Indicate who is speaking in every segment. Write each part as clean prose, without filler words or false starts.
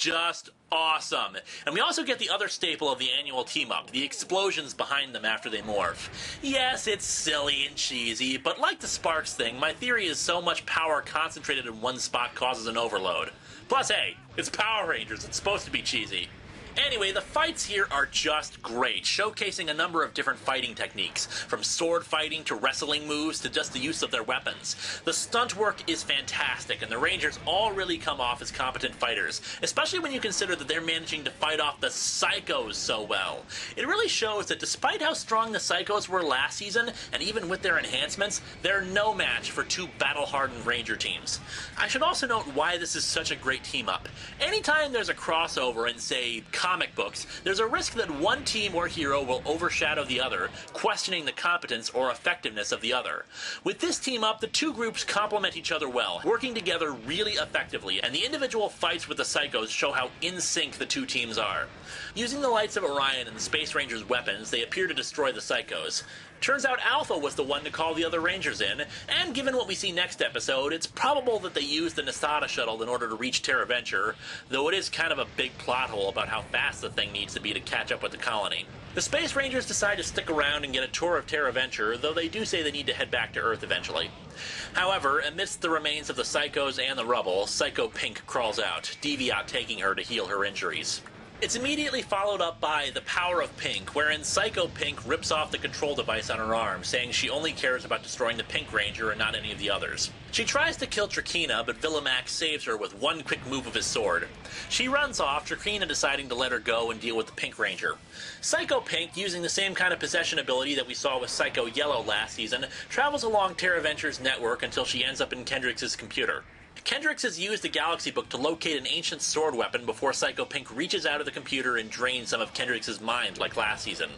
Speaker 1: just awesome. And we also get the other staple of the annual team-up, the explosions behind them after they morph. Yes, it's silly and cheesy, but like the Sparks thing, my theory is so much power concentrated in one spot causes an overload. Plus, hey, it's Power Rangers, it's supposed to be cheesy. Anyway, the fights here are just great, showcasing a number of different fighting techniques, from sword fighting to wrestling moves to just the use of their weapons. The stunt work is fantastic, and the Rangers all really come off as competent fighters, especially when you consider that they're managing to fight off the Psychos so well. It really shows that despite how strong the Psychos were last season, and even with their enhancements, they're no match for two battle-hardened Ranger teams. I should also note why this is such a great team-up. Anytime there's a crossover in, say, comic books, there's a risk that one team or hero will overshadow the other, questioning the competence or effectiveness of the other. With this team up, the two groups complement each other well, working together really effectively, and the individual fights with the Psychos show how in sync the two teams are. Using the lights of Orion and the Space Rangers' weapons, they appear to destroy the Psychos. Turns out Alpha was the one to call the other Rangers in, and given what we see next episode, it's probable that they used the Nasada shuttle in order to reach Terra Venture, though it is kind of a big plot hole about how fast the thing needs to be to catch up with the colony. The Space Rangers decide to stick around and get a tour of Terra Venture, though they do say they need to head back to Earth eventually. However, amidst the remains of the Psychos and the rubble, Psycho Pink crawls out, Deviat taking her to heal her injuries. It's immediately followed up by The Power of Pink, wherein Psycho Pink rips off the control device on her arm, saying she only cares about destroying the Pink Ranger and not any of the others. She tries to kill Trakina, but Villamax saves her with one quick move of his sword. She runs off, Trakina deciding to let her go and deal with the Pink Ranger. Psycho Pink, using the same kind of possession ability that we saw with Psycho Yellow last season, travels along Terra Venture's network until she ends up in Kendrix's computer. Kendrix has used the Galaxy Book to locate an ancient sword weapon before Psycho Pink reaches out of the computer and drains some of Kendrix's mind like last season.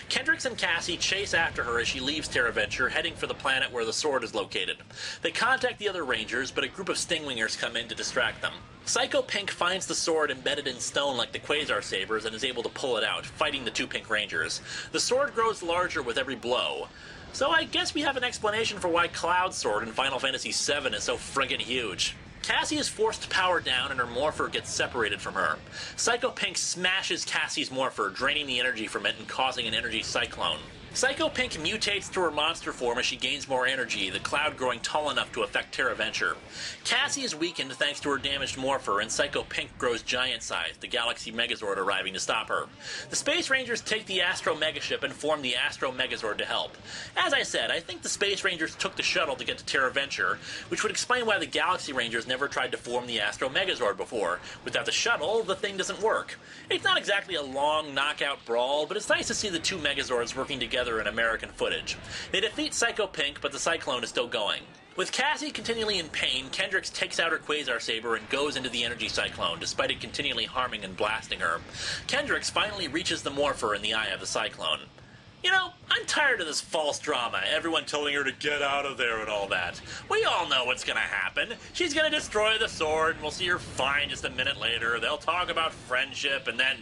Speaker 1: Kendrix and Cassie chase after her as she leaves Terra Venture, heading for the planet where the sword is located. They contact the other Rangers, but a group of Stingwingers come in to distract them. Psycho Pink finds the sword embedded in stone like the Quasar Sabers and is able to pull it out, fighting the two Pink Rangers. The sword grows larger with every blow. So I guess we have an explanation for why Cloud Sword in Final Fantasy VII is so friggin' huge. Cassie is forced to power down and her morpher gets separated from her. Psycho Pink smashes Cassie's morpher, draining the energy from it and causing an energy cyclone. Psycho Pink mutates to her monster form as she gains more energy, the cloud growing tall enough to affect Terra Venture. Cassie is weakened thanks to her damaged morpher, and Psycho Pink grows giant-sized, the Galaxy Megazord arriving to stop her. The Space Rangers take the Astro Megaship and form the Astro Megazord to help. As I said, I think the Space Rangers took the shuttle to get to Terra Venture, which would explain why the Galaxy Rangers never tried to form the Astro Megazord before. Without the shuttle, the thing doesn't work. It's not exactly a long knockout brawl, but it's nice to see the two Megazords working together in American footage. They defeat Psycho Pink, but the cyclone is still going. With Cassie continually in pain, Kendrix takes out her Quasar Saber and goes into the energy cyclone, despite it continually harming and blasting her. Kendrix finally reaches the morpher in the eye of the cyclone. You know, I'm tired of this false drama, everyone telling her to get out of there and all that. We all know what's gonna happen. She's gonna destroy the sword, and we'll see her fine just a minute later. They'll talk about friendship, and then